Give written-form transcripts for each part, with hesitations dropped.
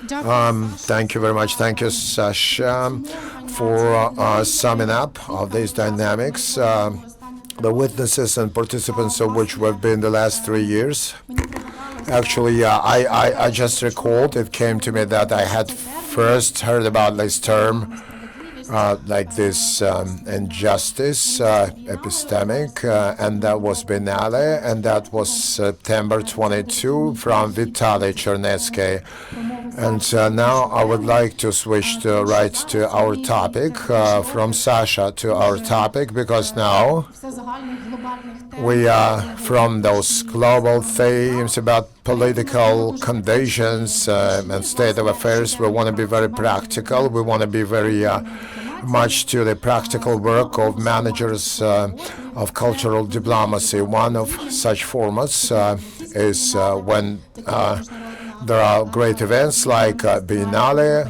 Thank you very much. Thank you, Sasha, for summing up of these dynamics, the witnesses and participants of which we've been the last 3 years. Actually, I just recalled, it came to me that I had first heard about this term, like this injustice, epistemic, and that was Biennale, and that was September 22 from Vitaly Chernetsky. And now I would like to switch right to our topic, from Sasha to our topic, because now we are from those global themes about political conditions and state of affairs. We want to be very practical. We want to be very much to the practical work of managers of cultural diplomacy. One of such formats is when there are great events like Biennale,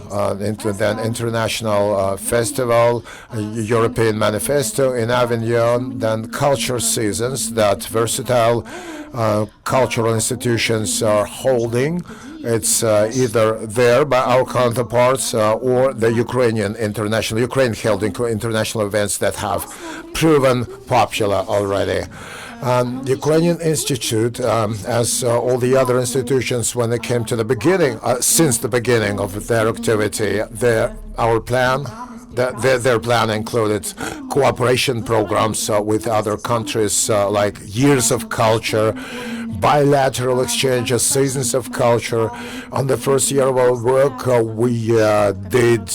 then International Festival, European Manifesto in Avignon, then culture seasons that versatile cultural institutions are holding. It's either there by our counterparts or the Ukraine held international events that have proven popular already. Ukrainian Institute, as all the other institutions, when it came to the beginning, since the beginning of their activity, their plan included cooperation programs with other countries, like Years of Culture, bilateral exchanges, Seasons of Culture. On the first year of our work, we did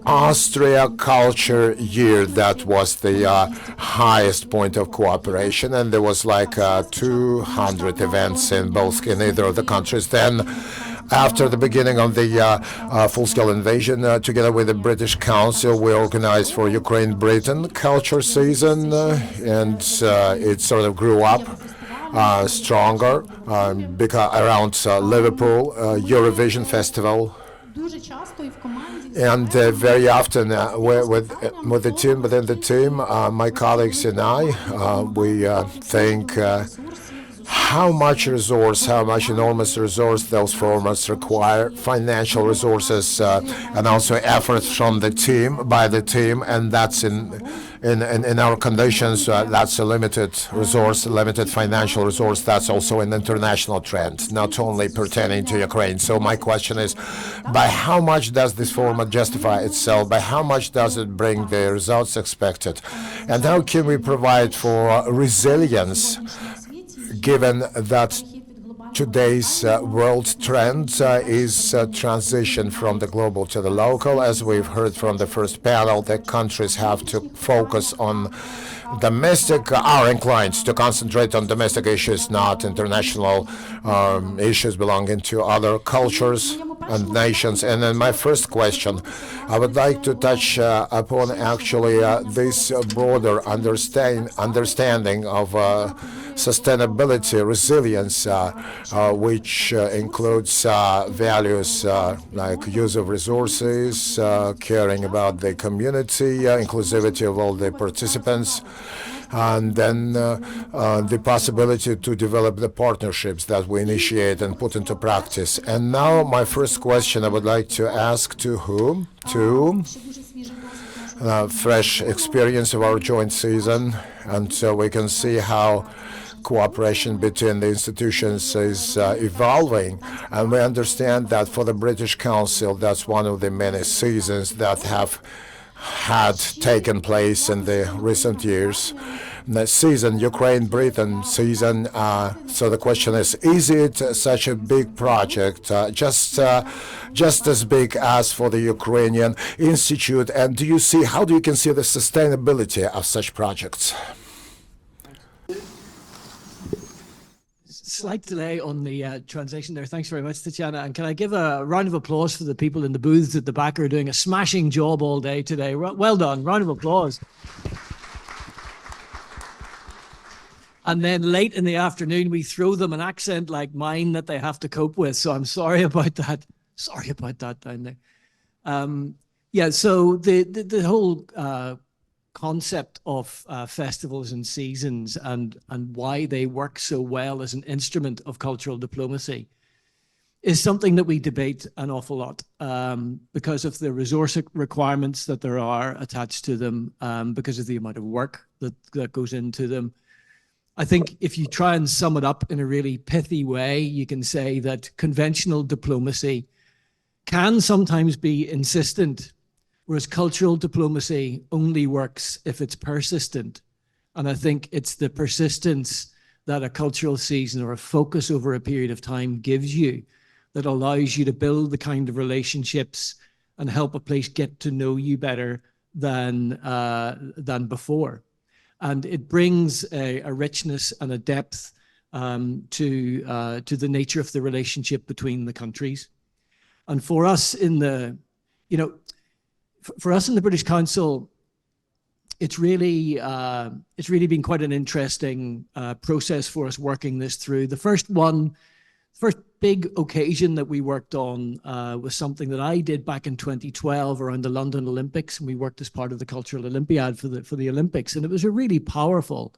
Austria Culture Year. That was the highest point of cooperation, and there was like 200 events in either of the countries. Then, after the beginning of the full-scale invasion, together with the British Council, we organized for Ukraine-Britain Culture Season, and it sort of grew up stronger because around Liverpool, Eurovision Festival. And very often with the team, within the team, my colleagues and I, we think how much enormous resource those formats require, financial resources, and also efforts from the team, by the team, and that's in our conditions, that's a limited financial resource. That's also an international trend, not only pertaining to Ukraine. So my question is, by how much does this format justify itself? By how much does it bring the results expected? And how can we provide for resilience, given that today's world trend is transition from the global to the local? As we've heard from the first panel, the countries have to focus on domestic, are inclined to concentrate on domestic issues, not international issues belonging to other cultures and nations. And then my first question, I would like to touch upon actually this broader understanding of sustainability, resilience, which includes values like use of resources, caring about the community, inclusivity of all the participants, and then the possibility to develop the partnerships that we initiate and put into practice. And now my first question I would like to ask to whom? To fresh experience of our joint season, and so we can see how cooperation between the institutions is evolving. And we understand that for the British Council, that's one of the many seasons that have had taken place in the recent years. The season, Ukraine-Britain season, so the question is it such a big project, just as big as for the Ukrainian Institute? And how do you can see the sustainability of such projects? Slight delay on the translation there. Thanks very much, Tetyana. And can I give a round of applause for the people in the booths at the back who are doing a smashing job all day today? Well done. Round of applause. And then late in the afternoon, we throw them an accent like mine that they have to cope with. So I'm sorry about that. Sorry about that down there. Yeah, so the whole concept of festivals and seasons and why they work so well as an instrument of cultural diplomacy is something that we debate an awful lot because of the resource requirements that there are attached to them, because of the amount of work that goes into them. I think if you try and sum it up in a really pithy way, you can say that conventional diplomacy can sometimes be insistent, whereas cultural diplomacy only works if it's persistent. And I think it's the persistence that a cultural season or a focus over a period of time gives you that allows you to build the kind of relationships and help a place get to know you better than before. And it brings a richness and a depth to the nature of the relationship between the countries. And for us in the, for us in the British Council, it's really been quite an interesting process for us working this through. The first big occasion that we worked on was something that I did back in 2012 around the London Olympics, and we worked as part of the Cultural Olympiad for the Olympics, and it was a really powerful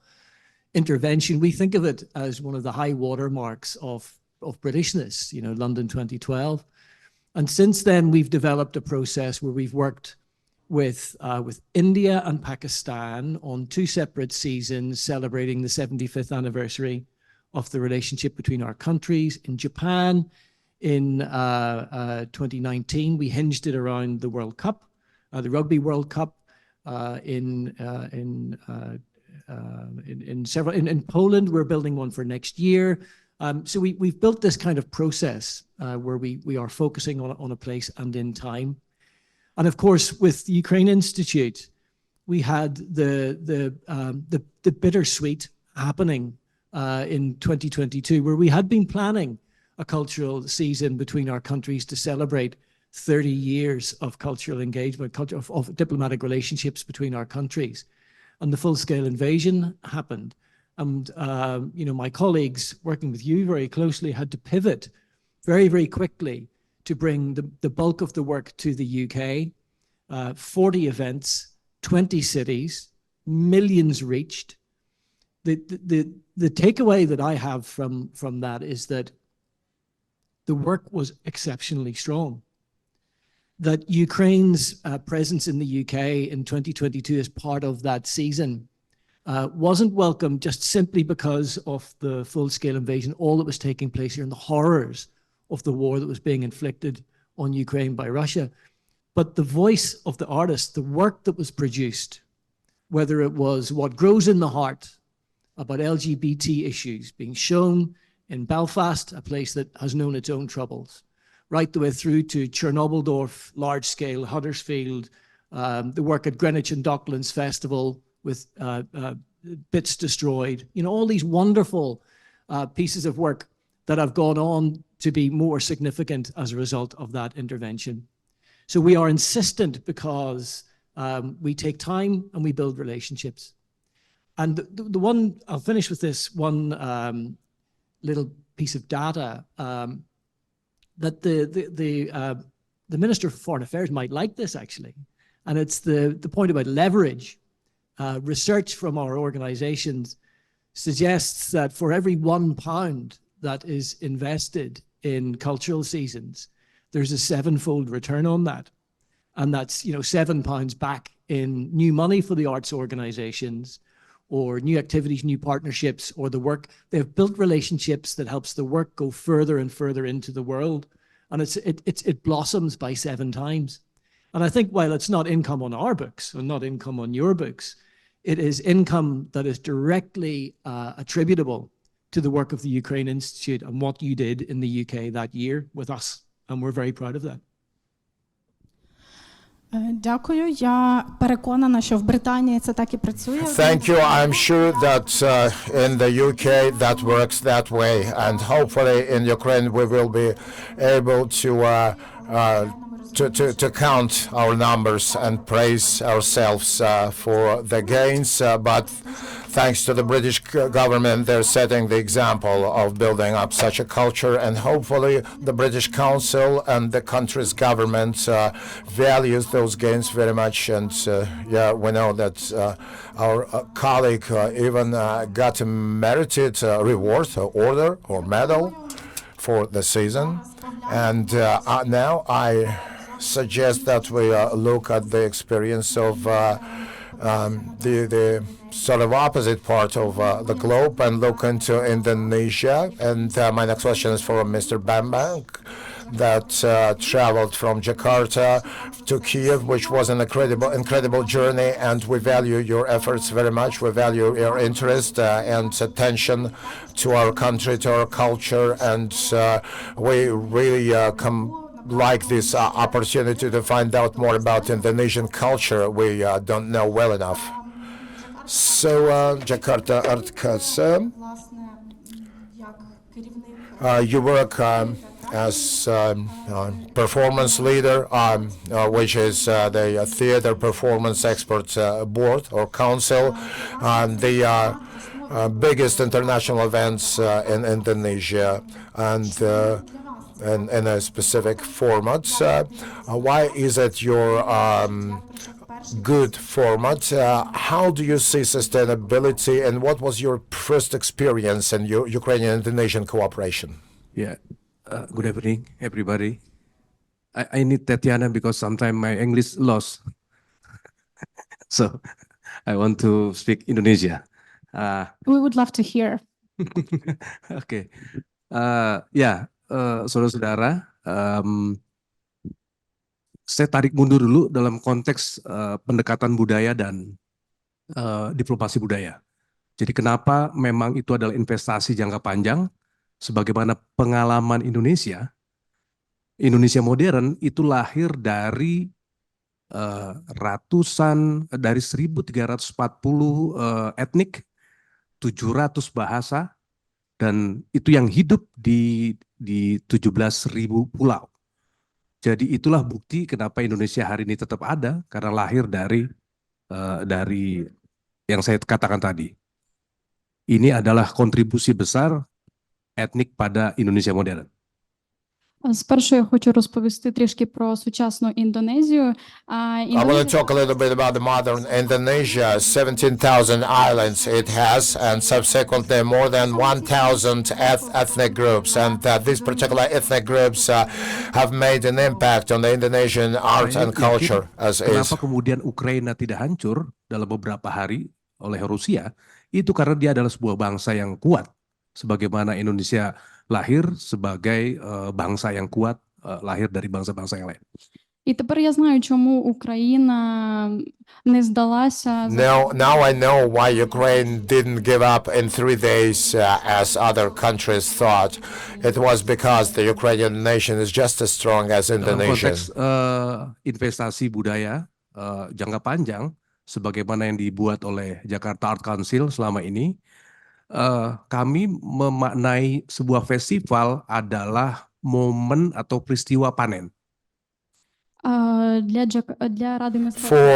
intervention. We think of it as one of the high watermarks of Britishness, London 2012. And since then, we've developed a process where we've worked with India and Pakistan on 2 separate seasons celebrating the 75th anniversary of the relationship between our countries. In Japan, in 2019, we hinged it around the World Cup, the Rugby World Cup. In Poland, we're building one for next year. So we've built this kind of process where we are focusing on a place and in time. And of course, with the Ukrainian Institute, we had the bittersweet happening in 2022, where we had been planning a cultural season between our countries to celebrate 30 years of cultural engagement, of diplomatic relationships between our countries. And the full-scale invasion happened. And my colleagues working with you very closely had to pivot very, very quickly to bring the bulk of the work to the UK, 40 events, 20 cities, millions reached. The takeaway that I have from that is that the work was exceptionally strong. That Ukraine's presence in the UK in 2022 as part of that season wasn't welcome just simply because of the full-scale invasion, all that was taking place here, and the horrors of the war that was being inflicted on Ukraine by Russia. But the voice of the artist, the work that was produced, whether it was What Grows in the Heart about LGBT issues being shown in Belfast, a place that has known its own troubles, right the way through to Chernobyl-Dorf, large-scale, Huddersfield, the work at Greenwich and Docklands Festival with Bits Destroyed, all these wonderful pieces of work that have gone on to be more significant as a result of that intervention. So we are insistent because we take time and we build relationships. And the one, I'll finish with this one little piece of data that the Minister for Foreign Affairs might like this actually. And it's the point about leverage. Research from our organizations suggests that for every £1 that is invested in cultural seasons, there's a 7-fold return on that. And that's, £7 back in new money for the arts organizations, or new activities, new partnerships, or the work. They've built relationships that helps the work go further and further into the world. And it blossoms by 7 times. And I think while it's not income on our books or not income on your books, it is income that is directly attributable to the work of the Ukrainian Institute and what you did in the UK that year with us. And we're very proud of that. Дякую. Я переконана, що в Британії це так і працює. Thank you. I'm sure that in the UK that works that way, and hopefully in Ukraine we will be able to count our numbers and praise ourselves for the gains, but thanks to the British government, they're setting the example of building up such a culture, and hopefully the British Council and the country's government values those gains very much. And we know that our colleague even got a merited reward, or order, or medal. for the season. And now I suggest that we look at the experience of the sort of opposite part of the globe and look into Indonesia. And my next question is for Mr. Bambang, that traveled from Jakarta to Kiev, which was an incredible journey, and we value your efforts very much. We value your interest and attention to our country, to our culture, and we really like this opportunity to find out more about Indonesian culture we don't know well enough. So, Jakarta Art Casa, you work as performance leader, which is the Theater Performance Expert Board or Council, the biggest international events in Indonesia, and in a specific format. Why is it your good format? How do you see sustainability, and what was your first experience in your Ukrainian-Indonesian cooperation? Yeah. Good evening, everybody. I need Tetyana because sometimes my English lost. So I want to speak Indonesia. We would love to hear. Oke. Saudara-saudara, saya tarik mundur dulu dalam konteks pendekatan budaya dan diplomasi budaya. Jadi kenapa memang itu adalah investasi jangka panjang? Sebagaimana pengalaman Indonesia modern itu lahir dari dari 1.340 etnik, 700 bahasa, dan itu yang hidup di 17.000 pulau. Jadi itulah bukti kenapa Indonesia hari ini tetap ada, karena lahir dari yang saya katakan tadi. Ini adalah kontribusi besar етнік pada Indonesia modern. Спершу я хочу розповісти трішки про сучасну Індонезію. I want to talk a little bit about the modern Indonesia. 17,000 islands it has, and subsequently more than 1,000 ethnic groups. And these particular ethnic groups have made an impact on the Indonesian art and culture as is. Kenapa kemudian Ukraina tidak hancur dalam beberapa hari oleh Rusia? Itu karena dia adalah sebuah bangsa yang kuat. Sebagaimana Indonesia lahir sebagai bangsa yang kuat, lahir dari bangsa-bangsa yang lain. І тепер я знаю, чому Україна не здалася. Now I know why Ukraine didn't give up in 3 days as other countries thought. It was because the Ukrainian nation is just as strong as Indonesia. Dalam konteks investasi budaya jangka panjang, sebagaimana yang dibuat oleh Jakarta Art Council selama ini, kami memaknai sebuah festival adalah momen atau peristiwa panen. For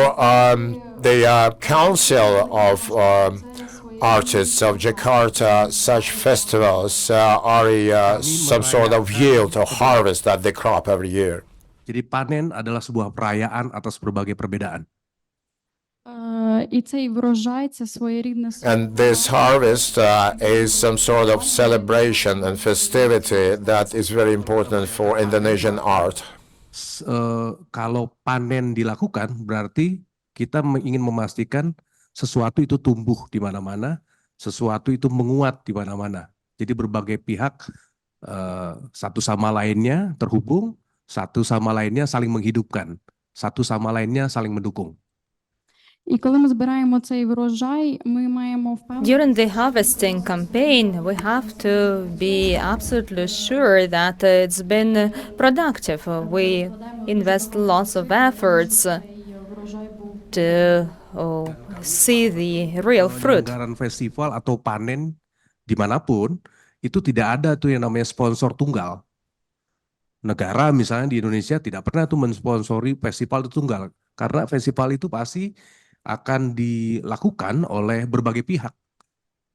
the Council of Artists of Jakarta, such festivals are some sort of yield or harvest that they crop every year. Jadi panen adalah sebuah perayaan atas berbagai perbedaan. And this harvest is some sort of celebration and festivity that is very important for Indonesian art. Kalau panen dilakukan, berarti kita ingin memastikan sesuatu itu tumbuh di mana-mana, sesuatu itu menguat di mana-mana. Jadi berbagai pihak satu sama lainnya terhubung, satu sama lainnya saling menghidupkan, satu sama lainnya saling mendukung. During the harvesting campaign, we have to be absolutely sure that it's been productive. We invest lots of efforts to see the real fruit. Penyelenggaraan festival atau panen dimanapun, itu tidak ada tuh yang namanya sponsor tunggal. Negara misalnya di Indonesia tidak pernah tuh mensponsori festival itu tunggal, karena festival itu pasti akan dilakukan oleh berbagai pihak,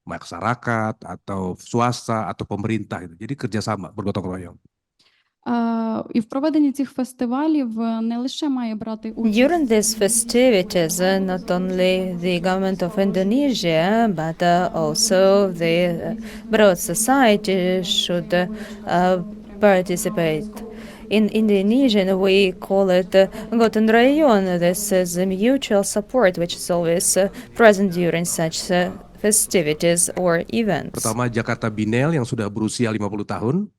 masyarakat atau swasta atau pemerintah. Jadi kerjasama, bergotong royong. І в проведенні цих фестивалів не лише має брати участь During these festivities, not only the government of Indonesia, but also the broad society should participate. In Indonesian, we call it gotong royong. This is a mutual support which is always present during such festivities or events. Pertama Jakarta Binel yang sudah berusia 50 tahun.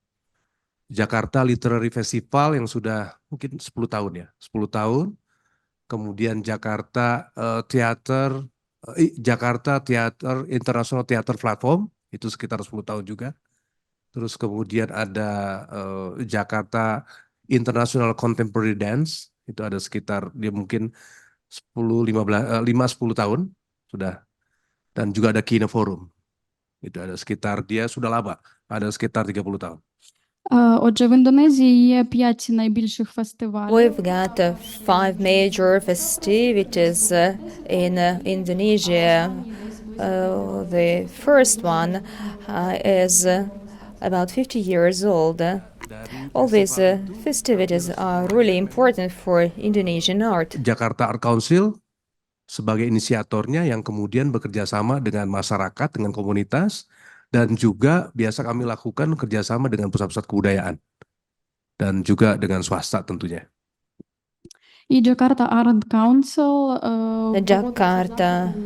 Jakarta Literary Festival yang sudah mungkin 10 tahun ya, 10 tahun. Kemudian Jakarta Theater International Theater Platform itu sekitar 10 tahun juga. Terus kemudian ada Jakarta International Contemporary Dance itu ada sekitar dia mungkin 5-10 tahun sudah. Dan juga ada Kino Forum. Itu ada sekitar dia sudah lama, ada sekitar 30 tahun. Отже, в Індонезії є 5 найбільших фестивалів. We've got 5 major festivities in Indonesia. The first one is about 50 years old. All these festivities are really important for Indonesian art. Jakarta Art Council sebagai inisiatornya yang kemudian bekerja sama dengan masyarakat, dengan komunitas, dan juga biasa kami lakukan kerjasama dengan pusat-pusat kebudayaan dan juga dengan swasta tentunya. І Jakarta Art Council The Jakarta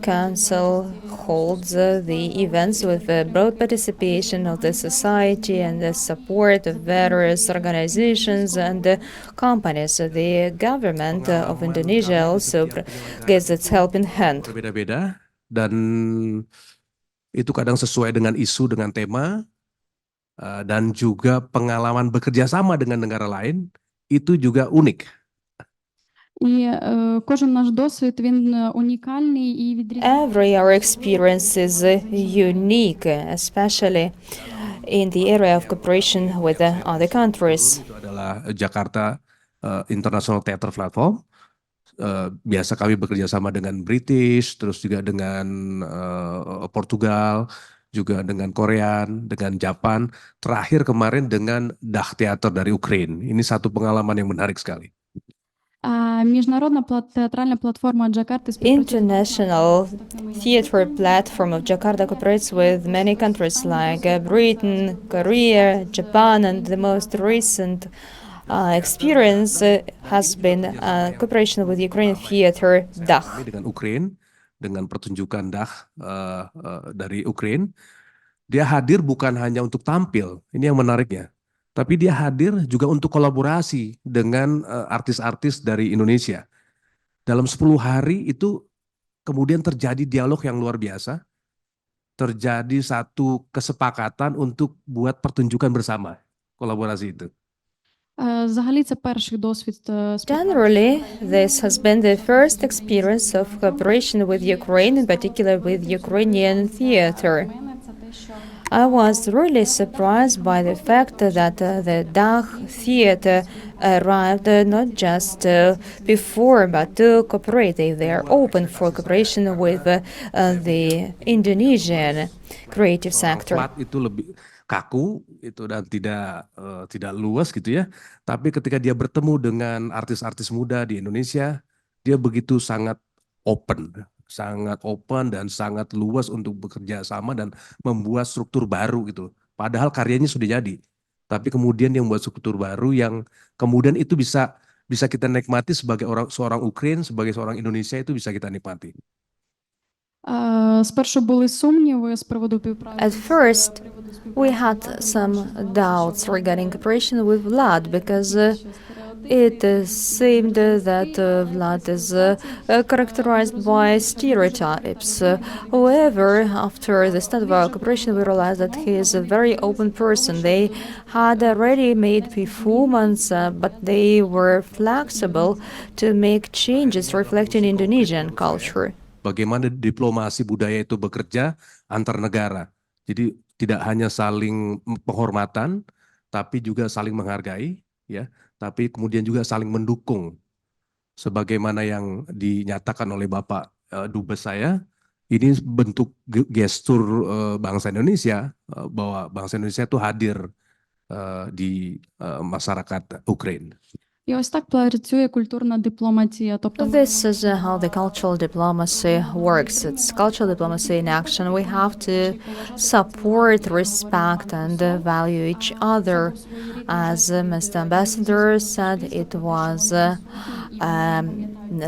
Council holds the events with the broad participation of the society and the support of various organizations and companies. The government of Indonesia also gives its helping hand. Berbeda-beda dan itu kadang sesuai dengan isu, dengan tema, dan juga pengalaman bekerja sama dengan negara lain itu juga unik. І кожен наш досвід, він унікальний і відрізняється. Every our experience is unique, especially in the area of cooperation with other countries. Itu adalah Jakarta International Theater Platform. Biasa kami bekerja sama dengan British, terus juga dengan Portugal, juga dengan Korean, dengan Japan. Terakhir kemarin dengan Dach Theater dari Ukraina. Ini satu pengalaman yang menarik sekali. Міжнародна театральна платформа Джакарти International theater platform of Jakarta cooperates with many countries like Britain, Korea, Japan, and the most recent experience has been cooperation with Ukrainian theater Dach. Dengan Ukraina, dengan pertunjukan Dach dari Ukraina, dia hadir bukan hanya untuk tampil, ini yang menariknya, tapi dia hadir juga untuk kolaborasi dengan artis-artis dari Indonesia. Dalam 10 hari itu kemudian terjadi dialog yang luar biasa, terjadi satu kesepakatan untuk buat pertunjukan bersama, kolaborasi itu. Взагалі це перший досвід. Generally, this has been the first experience of cooperation with Ukraine, in particular with Ukrainian theater. I was really surprised by the fact that the Dach theater arrived not just before, but to cooperate. They are open for cooperation with the Indonesian creative sector. Itu lebih kaku itu dan tidak luas gitu ya. Tapi ketika dia bertemu dengan artis-artis muda di Indonesia, dia begitu sangat open dan sangat luas untuk bekerja sama dan membuat struktur baru gitu. Padahal karyanya sudah jadi. Tapi kemudian yang membuat struktur baru yang kemudian itu bisa kita nikmati sebagai seorang Ukraina, sebagai seorang Indonesia itu bisa kita nikmati. Спершу були сумніви з приводу співпраці. At first, we had some doubts regarding cooperation with Vlad because it seemed that Vlad is characterized by stereotypes. However, after the start of our cooperation, we realized that he is a very open person. They had already made performance, but they were flexible to make changes reflecting Indonesian culture. Bagaimana diplomasi budaya itu bekerja antar negara. Jadi tidak hanya saling penghormatan, tapi juga saling menghargai, ya. Tapi kemudian juga saling mendukung. Sebagaimana yang dinyatakan oleh Bapak Dubes saya, ini bentuk gestur bangsa Indonesia bahwa bangsa Indonesia itu hadir di masyarakat Ukraina. І ось так працює культурна дипломатія. Тобто This is how the cultural diplomacy works. It's cultural diplomacy in action. We have to support, respect, and value each other. As Mr. Ambassador said, it was a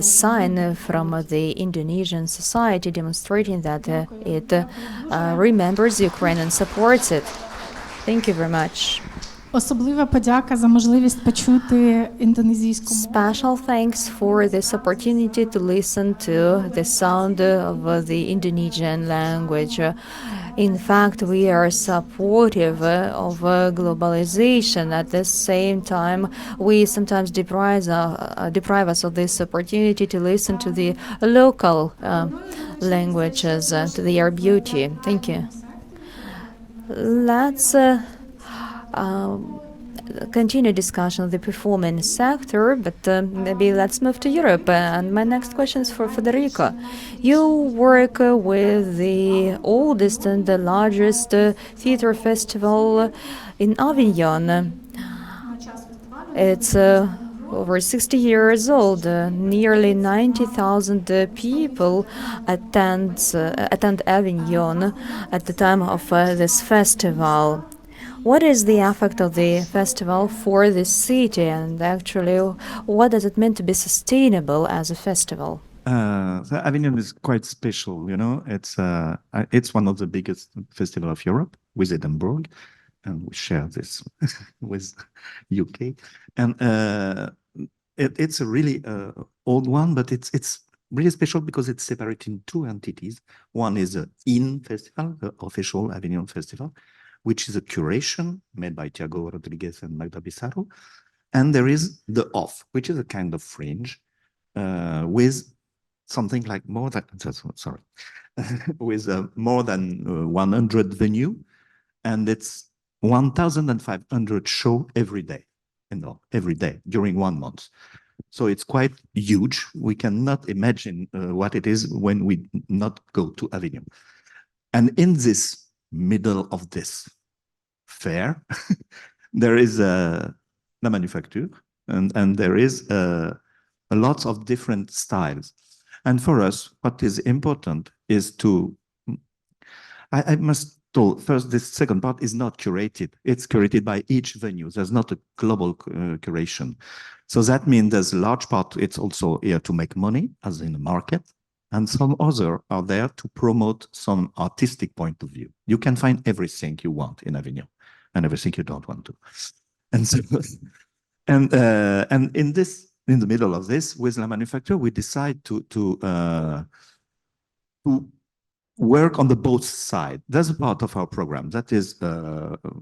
sign from the Indonesian society demonstrating that it remembers Ukraine and supports it. Thank you very much. Особлива подяка за можливість почути індонезійську мову. Special thanks for this opportunity to listen to the sound of the Indonesian language. In fact, we are supportive of globalization. At the same time, we sometimes deprive us of this opportunity to listen to the local languages, to their beauty. Thank you. Let's continue discussion of the performance sector, but maybe let's move to Europe. And my next question is for Federico. You work with the oldest and the largest theater festival in Avignon. It's over 60 years old. Nearly 90,000 people attend Avignon at the time of this festival. What is the effect of the festival for the city, and actually, what does it mean to be sustainable as a festival? So Avignon is quite special, you know. It's one of the biggest festivals of Europe with Edinburgh, and we share this with UK. And it's a really old one, but it's really special because it's separated in two entities. One is the IN Festival, the official Avignon Festival, which is a curation made by Tiago Rodriguez and Magda Bissaro. And there is the off, which is a kind of fringe with something like more than, with more than 100 venue. And it's 1,500 show every day, every day during 1 month. So it's quite huge. We cannot imagine what it is when we not go to Avignon. And in this middle of this fair, there is la Manufacture, and there is a lots of different styles. And for us, what is important is to, I must tell first, this second part is not curated. It's curated by each venue. There's not a global curation. So that means there's a large part, it's also here to make money, as in the market. And some other are there to promote some artistic point of view. You can find everything you want in Avignon and everything you don't want to. And so, and in the middle of this, with La Manufacture, we decide to work on the both sides. That's a part of our program. That is,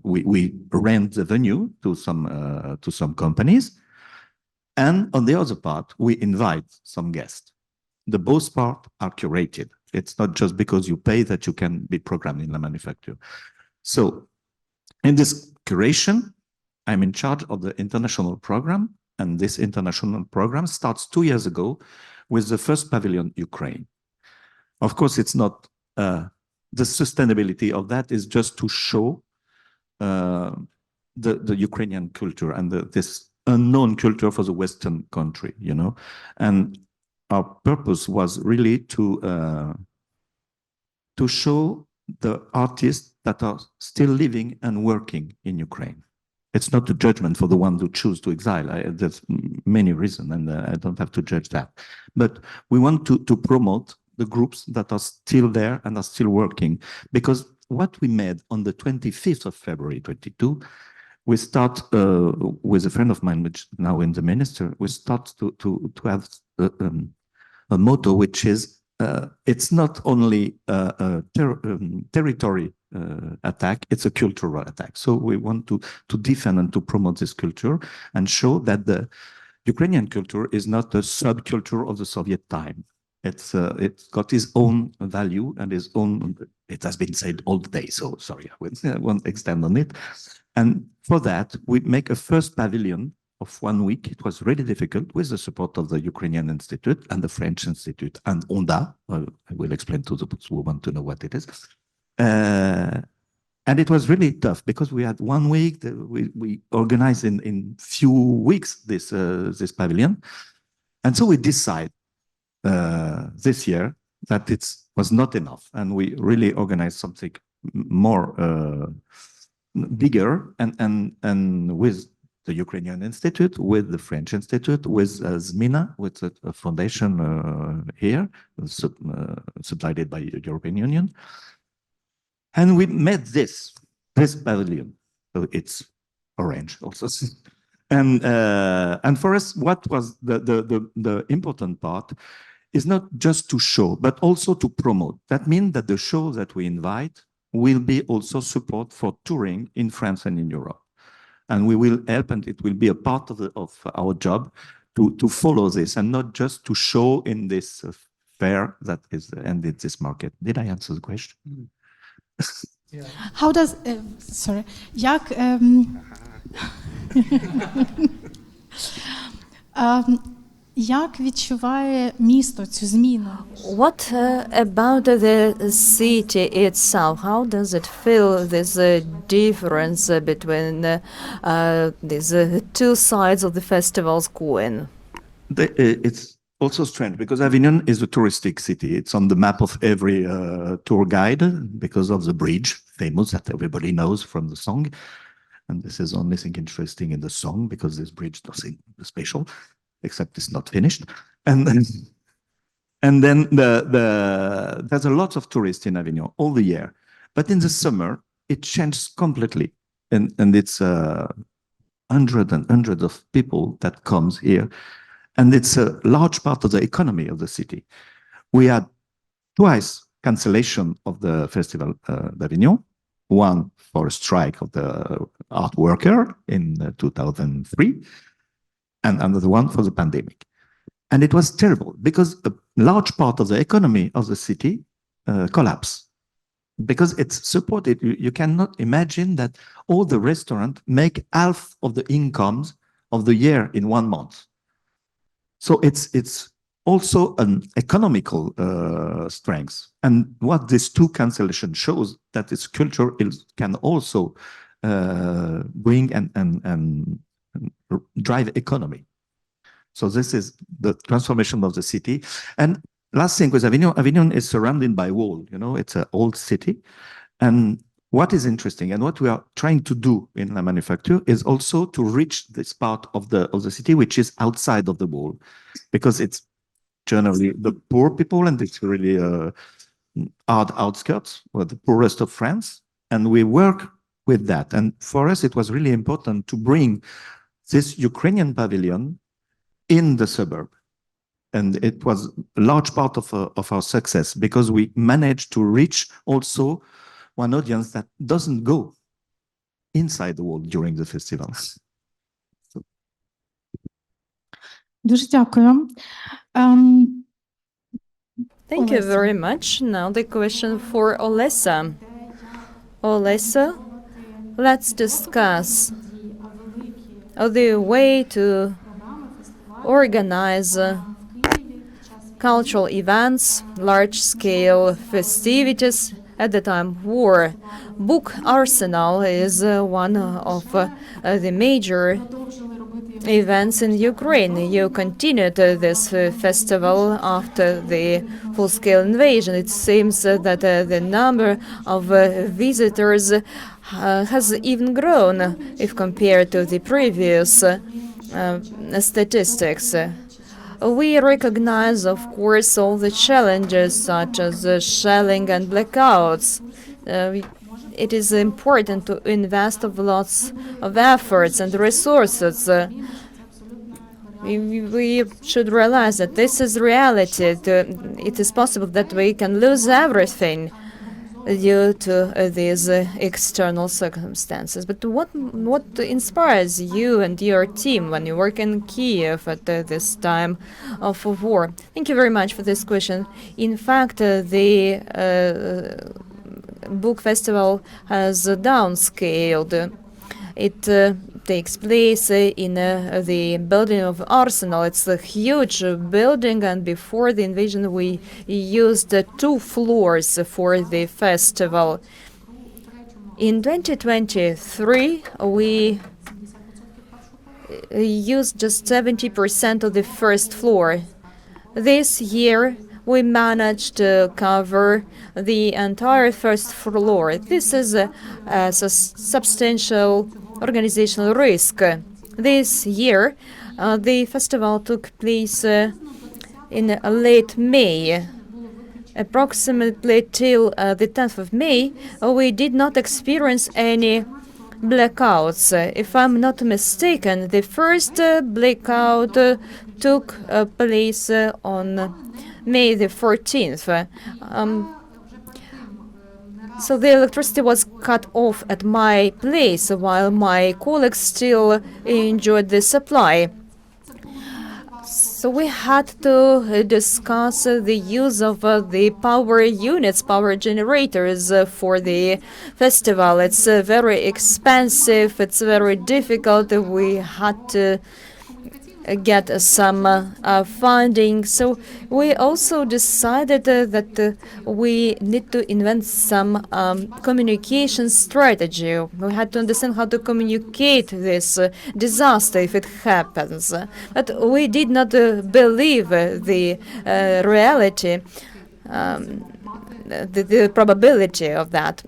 we rent the venue to some companies, and on the other part, we invite some guests. The both parts are curated. It's not just because you pay that you can be programmed in La Manufacture. So in this curation, I'm in charge of the international program, and this international program starts 2 years ago with the first pavilion, Ukraine. Of course, it's not, the sustainability of that is just to show the Ukrainian culture and this unknown culture for the Western country, you know. And our purpose was really to show the artists that are still living and working in Ukraine. It's not a judgment for the ones who choose to exile. There's many reasons, and I don't have to judge that. But we want to promote the groups that are still there and are still working. Because what we made on the 25th of February 22, we start with a friend of mine, which now in the minister, we start to have a motto, which is, it's not only a territory attack, it's a cultural attack. So we want to defend and to promote this culture and show that the Ukrainian culture is not a subculture of the Soviet time. It's got its own value and its own, it has been said all day, so sorry, I won't extend on it. And for that, we make a first pavilion of 1 week. It was really difficult with the support of the Ukrainian Institute and the French Institute and ONDA. I will explain to those who want to know what it is. And it was really tough because we had 1 week. We organized in few weeks this pavilion, and so we decided this year that it was not enough, and we really organized something more bigger, and with the Ukrainian Institute, with the French Institute, with ZMINA, with a foundation here, supplied by the European Union. And we made this pavilion. So it's orange also. And for us, what was the important part is not just to show, but also to promote. That means that the shows that we invite will be also support for touring in France and in Europe. And we will help, and it will be a part of our job to follow this, and not just to show in this fair that is and in this market. Did I answer the question? Yeah. How does як як відчуває місто цю зміну? What about the city itself? How does it feel this difference between these two sides of the festival's coin? It's also strange because Avignon is a touristic city. It's on the map of every tour guide because of the bridge, famous, that everybody knows from the song. And this is only thing interesting in the song because this bridge nothing special, except it's not finished. And then there's a lot of tourists in Avignon all the year. But in the summer, it changes completely. And it's hundreds and hundreds of people that comes here. And it's a large part of the economy of the city. We had twice cancellation of the Festival d'Avignon, one for a strike of the art worker in 2003, and another one for the pandemic. And it was terrible because a large part of the economy of the city collapsed because it's supported. You cannot imagine that all the restaurants make half of the incomes of the year in 1 month. So it's also an economical strength. And what these two cancellations shows that its culture can also bring and drive economy. So this is the transformation of the city. And last thing with Avignon, Avignon is surrounded by wall, it's an old city. And what is interesting and what we are trying to do in La Manufacture is also to reach this part of the city which is outside of the wall, because it's generally the poor people and it's really hard outskirts, or the poorest of France. And we work with that. And for us, it was really important to bring this Ukrainian pavilion in the suburb. And it was a large part of our success because we managed to reach also one audience that doesn't go inside the wall during the festivals. Дуже дякую. Thank you Olesia. very much. Now the question for Olesia. Olesia, let's discuss the way to organize cultural events, large-scale festivities at the time of war. Book Arsenal is one of the major events in Ukraine. You continued this festival after the full-scale invasion. It seems that the number of visitors has even grown if compared to the previous statistics. We recognize, of course, all the challenges such as shelling and blackouts. It is important to invest lots of efforts and resources. We should realize that this is reality. It is possible that we can lose everything due to these external circumstances. But what inspires you and your team when you work in Kiev at this time of war? Thank you very much for this question. In fact, the book festival has downscaled. It takes place in the building of Arsenal. It's a huge building, and before the invasion we used 2 floors for the festival. In 2023, we used just 70% of the first floor. This year, we managed to cover the entire first floor. This is a substantial organizational risk. This year, the festival took place in late May. Approximately till the 10th of May, we did not experience any blackouts. If I'm not mistaken, the first blackout took place on May the 14th. So the electricity was cut off at my place while my colleagues still enjoyed the supply. So we had to discuss the use of the power units, power generators for the festival. It's very expensive, it's very difficult. We had to get some funding. So we also decided that we need to invent some communication strategy. We had to understand how to communicate this disaster if it happens. But we did not believe the reality, the probability of that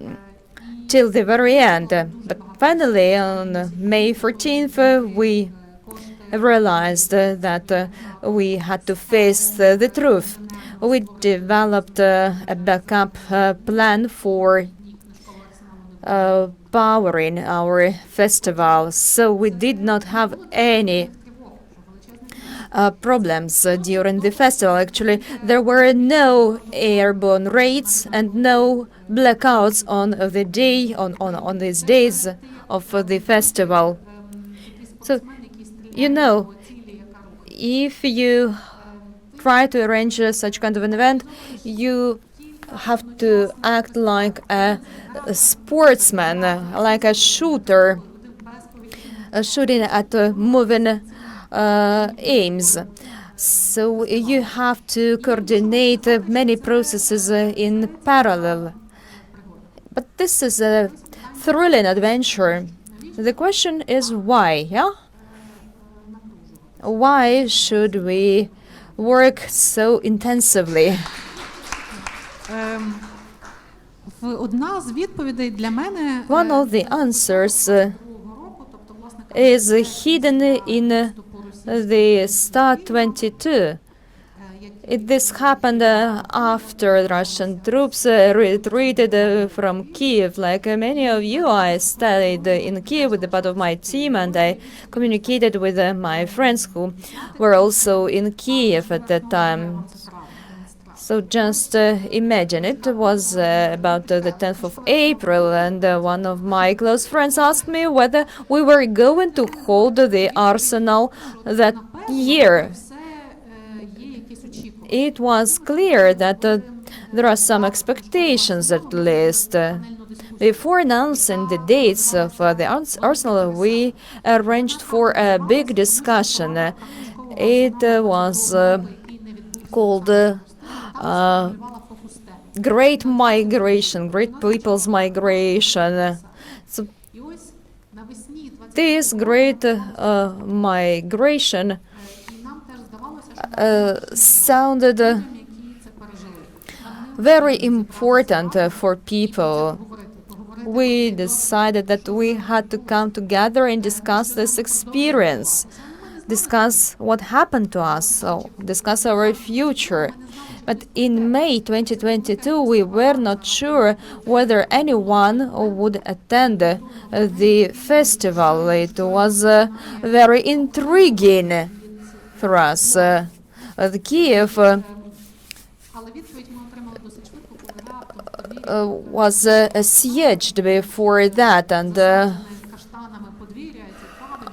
till the very end. But finally, on May 14th, we realized that we had to face the truth. We developed a backup plan for powering our festival, so we did not have any problems during the festival. Actually, there were no airborne raids and no blackouts on the day on these days of the festival. So, you know, if you try to arrange such kind of an event, you have to act like a sportsman, like a shooter, shooting at moving aims. So you have to coordinate many processes in parallel. But this is a thrilling adventure. The question is why, yeah? Why should we work so intensively? One of the answers is hidden in the Start 22. This happened after Russian troops retreated from Kiev. Like many of you, I studied in Kiev with a part of my team, and I communicated with my friends who were also in Kiev at that time. So just imagine, it was about the 10th of April, and one of my close friends asked me whether we were going to hold the arsenal that year. It was clear that there are some expectations, at least. Before announcing the dates of the arsenal, we arranged for a big discussion. It was called Great Migration, Great People's Migration. So this great migration sounded very important for people. We decided that we had to come together and discuss this experience, discuss what happened to us, so discuss our future. But in May 2022, we were not sure whether anyone would attend the festival. It was very intriguing for us. The Kiev was sieged before that, and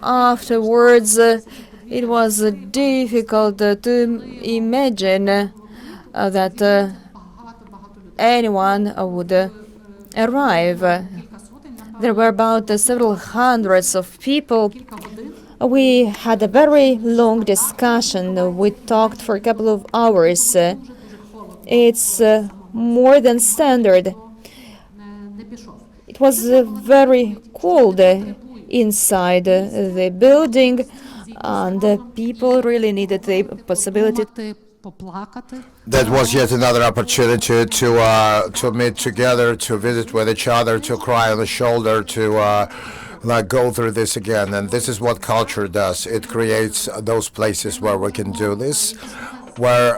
afterwards it was difficult to imagine that anyone would arrive. There were about several hundreds of people. We had a very long discussion. We talked for a couple of hours. It's more than standard. It it was very cold inside the building, and people really needed the possibility. That was yet another opportunity to meet together, to visit with each other, to cry on the shoulder, to go through this again. And this is what culture does. It creates those places where we can do this, where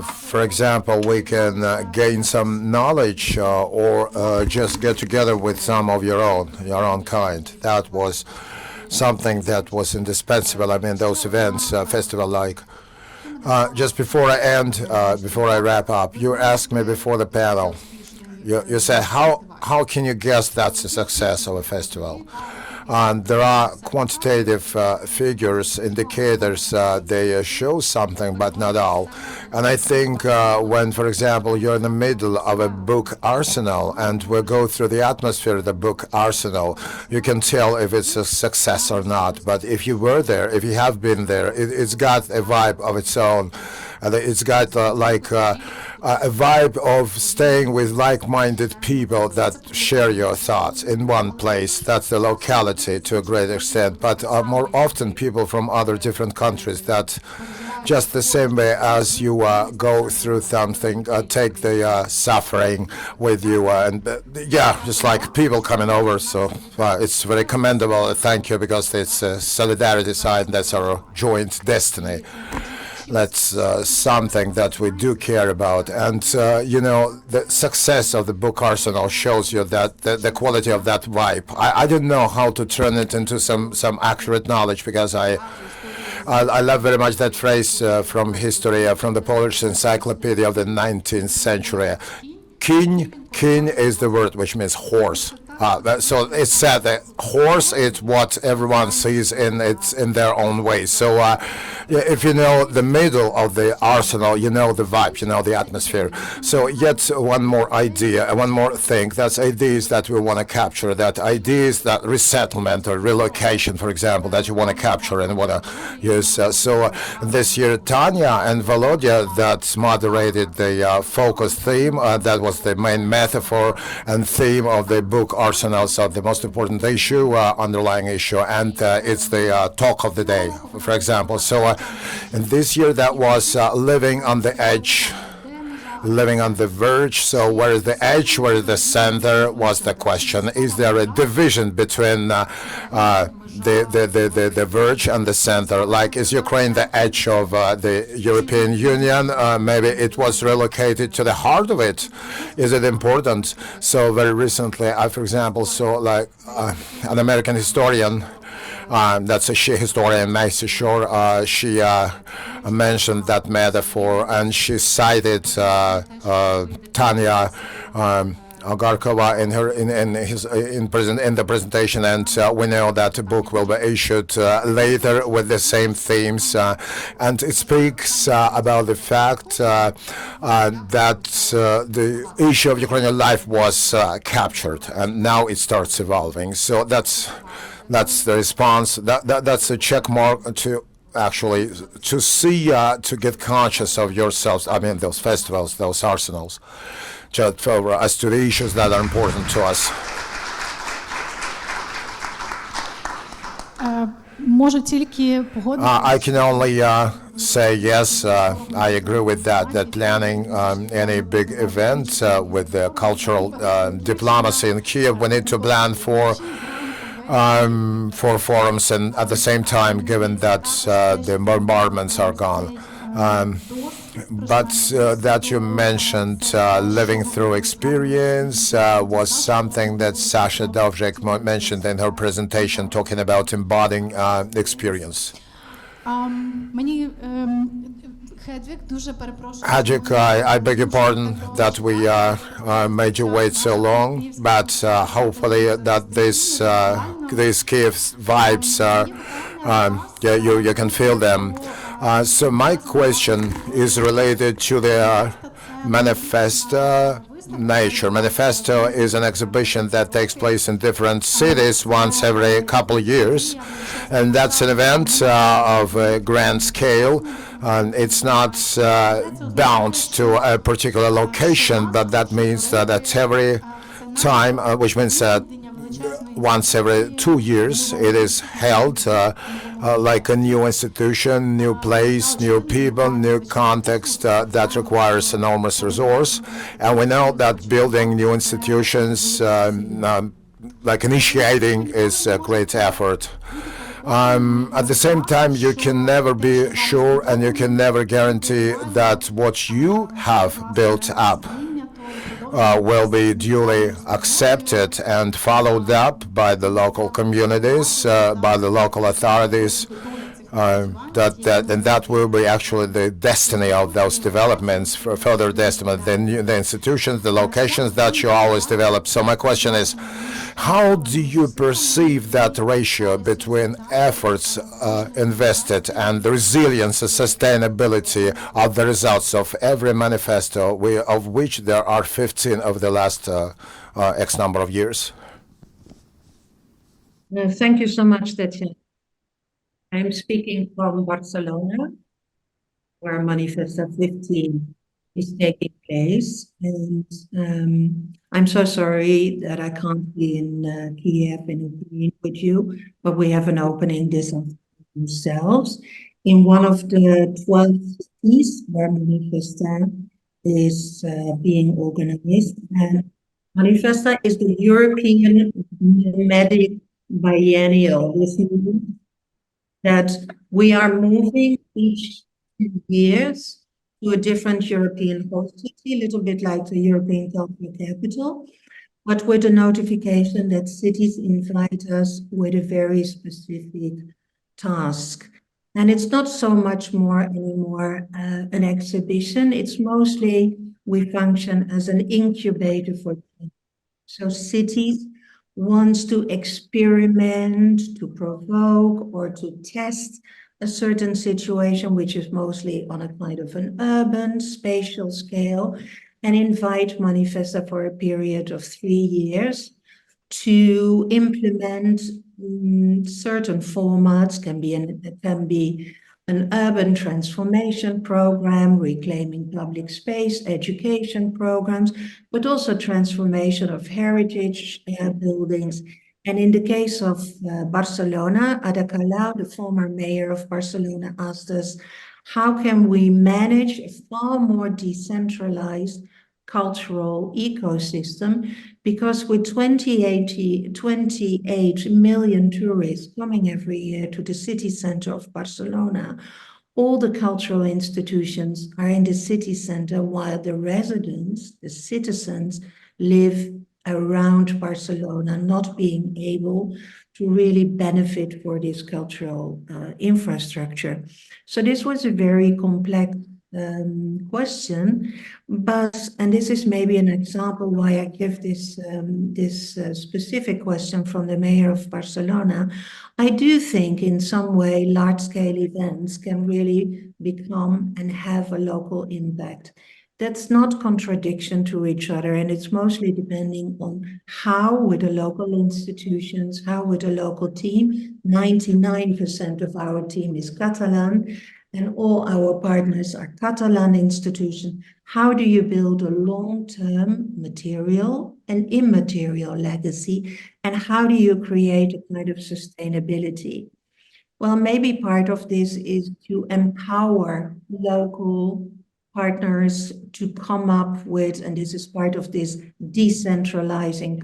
for example, we can gain some knowledge or just get together with some of your own kind. That was something that was indispensable. I mean, those events, festival like. Just before I end, before I wrap up, you asked me before the panel, you said, how can you guess that's the success of a festival? There are quantitative figures, indicators, they show something, but not all. And I think when, for example, you're in the middle of a book arsenal and we go through the atmosphere of the book arsenal, you can tell if it's a success or not. But if you were there, if you have been there, it's got a vibe of its own. It's got a vibe of staying with like-minded people that share your thoughts in one place. That's the locality to a great extent, but more often people from other different countries that just the same way as you go through something, take the suffering with you, and just like people coming over. So it's very commendable. Thank you, because it's a solidarity side, and that's our joint destiny. That's something that we do care about. And, the success of the book arsenal shows you that the quality of that vibe. I didn't know how to turn it into some accurate knowledge, because I love very much that phrase from history, from the Polish encyclopedia of the 19th century. Kin is the word which means horse. So it's said that horse is what everyone sees in their own way. So if you know the middle of the arsenal, you know the vibe, you know the atmosphere. So yet one more idea, one more thing. That's ideas that we want to capture. That ideas, that resettlement or relocation, for example, that you want to capture and want to use. So this year, Tanya and Volodya that moderated the focus theme. That was the main metaphor and theme of the book arsenals of the most important issue, underlying issue, and it's the talk of the day, for example. So and this year that was living on the edge, living on the verge. So where is the edge, where is the center, was the question. Is there a division between the verge and the center? Like, is Ukraine the edge of the European Union? Maybe it was relocated to the heart of it. Is it important? So very recently, I, for example, saw like an American historian, that's a she historian, Macy Shore. She mentioned that metaphor, and she cited Tanya Garkova in the presentation, and we know that the book will be issued later with the same themes, and it speaks about the fact that the issue of Ukrainian life was captured, and now it starts evolving. So that's the response. That's a check mark to actually to see, to get conscious of yourselves. I mean, those festivals, those arsenals, just for as to the issues that are important to us. I can only say yes, I agree with that, that planning any big event with the cultural diplomacy in Kiev, we need to plan for forums, and at the same time, given that the bombardments are gone. But that you mentioned living through experience was something that Sasha Dovzhik mentioned in her presentation, talking about embodying experience. Hedwig, I beg your pardon that we made you wait so long, but hopefully that these Kiev vibes, you can feel them. So my question is related to the Manifesta nature. Manifesta is an exhibition that takes place in different cities once every couple of years, and that's an event of a grand scale. It's not bound to a particular location, but that means that every time, which means once every 2 years, it is held like a new institution, new place, new people, new context that requires enormous resource. And we know that building new institutions, like initiating, is a great effort. At the same time, you can never be sure and you can never guarantee that what you have built up will be duly accepted and followed up by the local communities, by the local authorities. And that will be actually the destiny of those developments, for further destiny, the institutions, the locations that you always develop. So my question is, how do you perceive that ratio between efforts invested and the resilience and sustainability of the results of every manifesto, of which there are 15 over the last X number of years? Thank you so much, Tetyana. I'm speaking from Barcelona, where Manifesta 15 is taking place. And I'm so sorry that I can't be in Kiev in Ukraine with you, but we have an opening this afternoon ourselves in one of the 12 cities where Manifesta is being organized. And Manifesta is the European nomadic biennial. This means that we are moving each 2 years to a different European host city, a little bit like the European cultural capital, but with a notification that cities invite us with a very specific task. And it's not so much more anymore an exhibition. It's mostly we function as an incubator for change. So cities wants to experiment, to provoke, or to test a certain situation, which is mostly on a kind of an urban, spatial scale, and invite Manifesta for a period of 3 years to implement certain formats. Can be an urban transformation program, reclaiming public space, education programs, but also transformation of heritage buildings. And in the case of Barcelona, Ada Colau, the former mayor of Barcelona, asked us, how can we manage a far more decentralized cultural ecosystem? Because with 28 million tourists coming every year to the city center of Barcelona, all the cultural institutions are in the city center, while the residents, the citizens, live around Barcelona, not being able to really benefit for this cultural infrastructure. So this was a very complex question, and this is maybe an example why I give this specific question from the mayor of Barcelona. I do think in some way large-scale events can really become and have a local impact. That's not contradiction to each other, and it's mostly depending on how with the local institutions, how with the local team. 99% of our team is Catalan, and all our partners are Catalan institutions. How do you build a long-term material and immaterial legacy, and how do you create a kind of sustainability? Well, maybe part of this is to empower local partners to come up with, and this is part of this decentralizing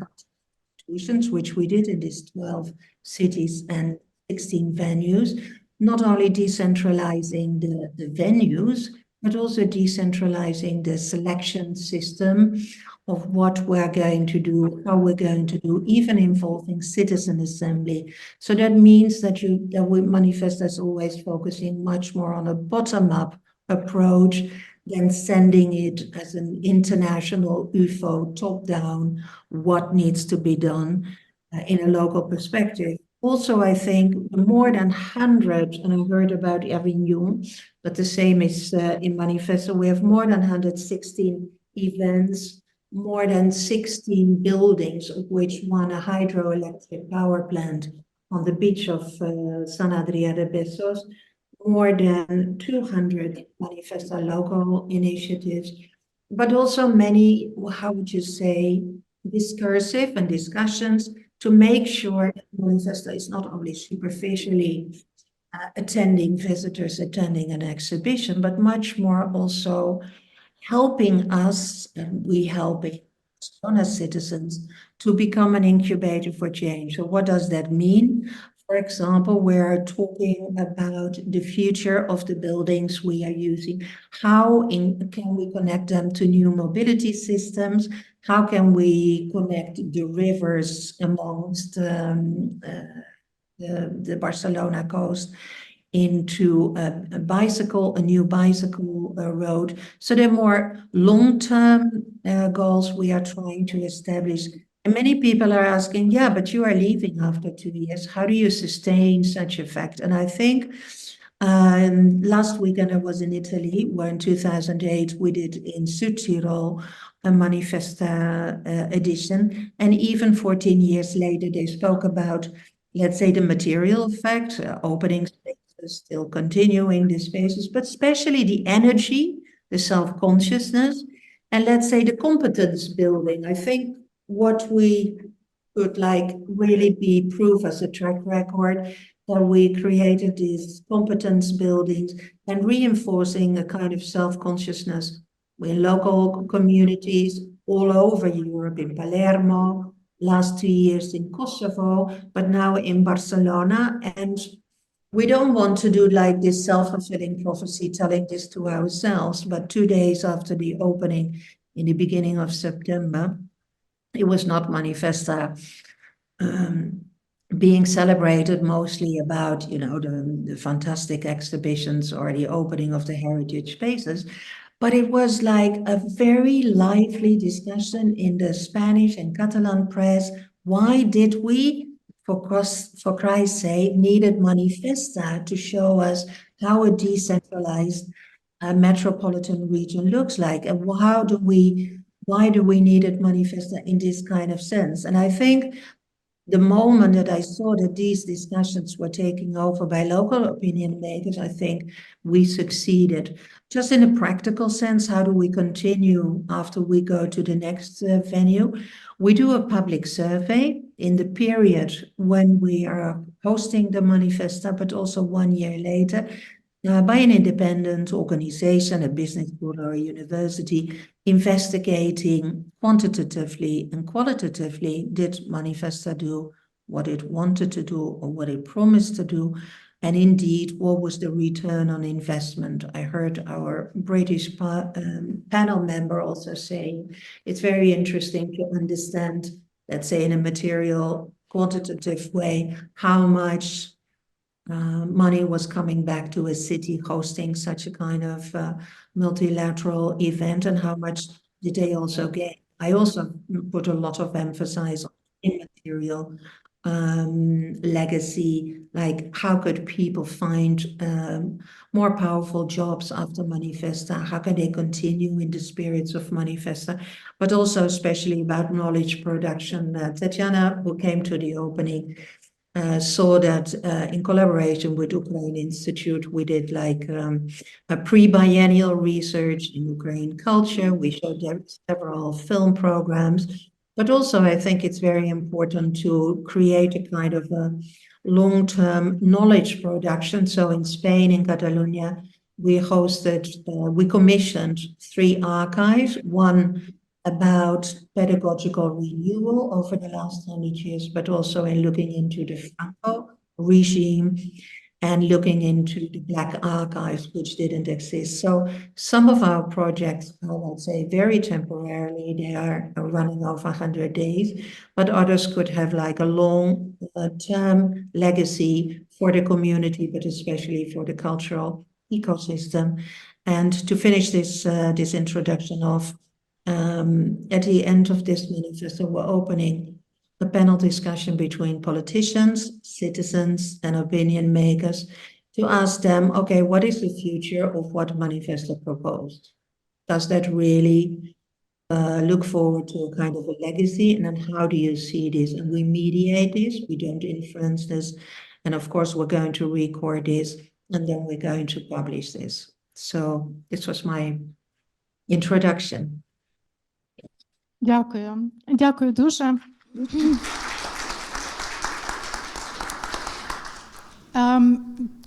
institutions, which we did in these 12 cities and 16 venues, not only decentralizing the venues, but also decentralizing the selection system of what we're going to do, how we're going to do, even involving citizen assembly. So that means that we Manifesta is always focusing much more on a bottom-up approach than sending it as an international UFO top-down, what needs to be done in a local perspective. Also, I think more than 100, and I heard about Avignon, but the same is in Manifesta, we have more than 116 events, more than 16 buildings, of which one a hydroelectric power plant on the beach of San Adrià de Besós, more than 200 Manifesta local initiatives, but also many, how would you say, discursive and discussions to make sure that Manifesta is not only superficially attending visitors, attending an exhibition, but much more also helping us, and we helping Barcelona citizens to become an incubator for change. So what does that mean? For example, we're talking about the future of the buildings we are using. How can we connect them to new mobility systems? How can we connect the rivers amongst the Barcelona coast into a new bicycle road? So they're more long-term goals we are trying to establish. And many people are asking, yeah, but you are leaving after 2 years. How do you sustain such effect? And I think last weekend I was in Italy, where in 2008 we did in Südtirol a Manifesta edition. And even 14 years later, they spoke about, let's say, the material effect, opening spaces, still continuing the spaces, but especially the energy, the self-consciousness, and let's say the competence building. I think what we could really be proof as a track record that we created these competence buildings and reinforcing a kind of self-consciousness in local communities all over Europe, in Palermo, last 2 years in Kosovo, but now in Barcelona. And we don't want to do this self-fulfilling prophecy, telling this to ourselves, but 2 days after the opening in the beginning of September, it was not Manifesta being celebrated mostly about, the fantastic exhibitions or the opening of the heritage spaces, but it was a very lively discussion in the Spanish and Catalan press. Why did we, for Christ's sake, needed Manifesta to show us how a decentralized metropolitan region looks like, and why do we need it Manifesta in this kind of sense? And I think the moment that I saw that these discussions were taken over by local opinion makers, I think we succeeded. Just in a practical sense, how do we continue after we go to the next venue? We do a public survey in the period when we are hosting the Manifesta, but also 1 year later, by an independent organization, a business school or a university, investigating quantitatively and qualitatively, did Manifesta do what it wanted to do or what it promised to do? And indeed, what was the return on investment? I heard our British panel member also saying it's very interesting to understand, let's say in a material quantitative way, how much money was coming back to a city hosting such a kind of multilateral event, and how much did they also gain. I also put a lot of emphasis on immaterial legacy, like how could people find more powerful jobs after Manifesta? How can they continue in the spirits of Manifesta? But also especially about knowledge production. Tetyana, who came to the opening, saw that in collaboration with Ukrainian Institute, we did a pre-biennial research in Ukrainian culture. We showed several film programs, but also I think it's very important to create a kind of a long-term knowledge production. So in Spain, in Catalonia, we commissioned 3 archives, one about pedagogical renewal over the last 100 years, but also in looking into the Franco regime and looking into the Black archives, which didn't exist. So some of our projects are, let's say, very temporarily, they are running over 100 days, but others could have a long-term legacy for the community, but especially for the cultural ecosystem. And to finish this introduction off, at the end of this manifesto, we're opening a panel discussion between politicians, citizens, and opinion makers to ask them, okay, what is the future of what Manifesta proposed? Does that really look forward to a kind of a legacy? And then how do you see this? And we mediate this, we don't influence this. And of course, we're going to record this, and then we're going to publish this. So this was my introduction. Дякую. Дякую дуже.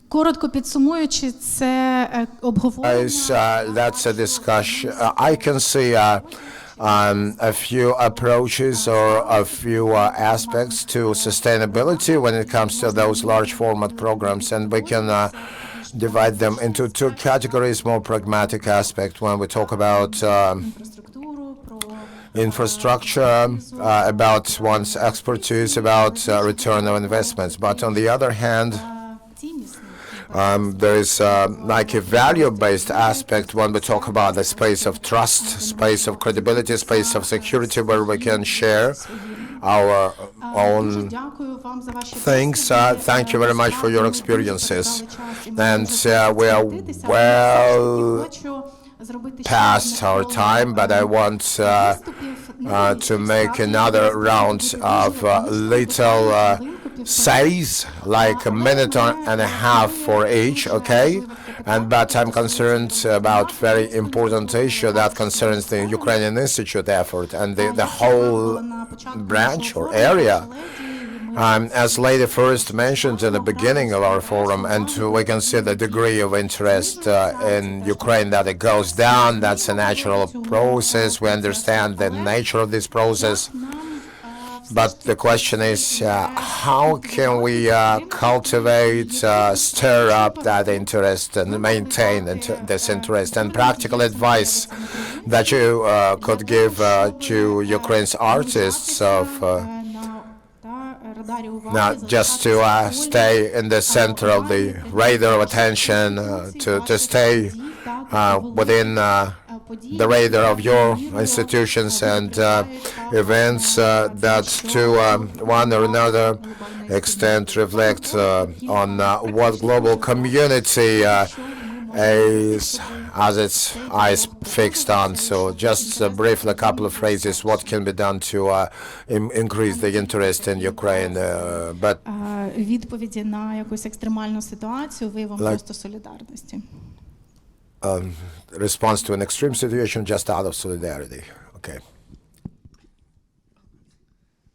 Коротко підсумуючи, це обговорення. That's a discussion. I can see a few approaches or a few aspects to sustainability when it comes to those large format programs, and we can divide them into two categories. More pragmatic aspect when we talk about infrastructure, about one's expertise, about return on investments. But on the other hand, there is like a value-based aspect when we talk about the space of trust, space of credibility, space of security, where we can share our own things. Thank you very much for your experiences. And we are well past our time, but I want to make another round of little says, like a minute and a half for each, okay? But I'm concerned about very important issue that concerns the Ukrainian Institute effort and the whole branch or area. As Lady first mentioned in the beginning of our forum, and we can see the degree of interest in Ukraine, that it goes down. That's a natural process. We understand the nature of this process. But the question is, how can we cultivate, stir up that interest and maintain this interest? And practical advice that you could give to Ukraine's artists of not just to stay in the center of the radar of attention, to stay within the radar of your institutions and events that to one or another extent reflect on what global community has its eyes fixed on. So just briefly, a couple of phrases, what can be done to increase the interest in Ukraine, but Відповіді на якусь екстремальну ситуацію, виявом просто солідарності. Response to an extreme situation just out of solidarity. Okay.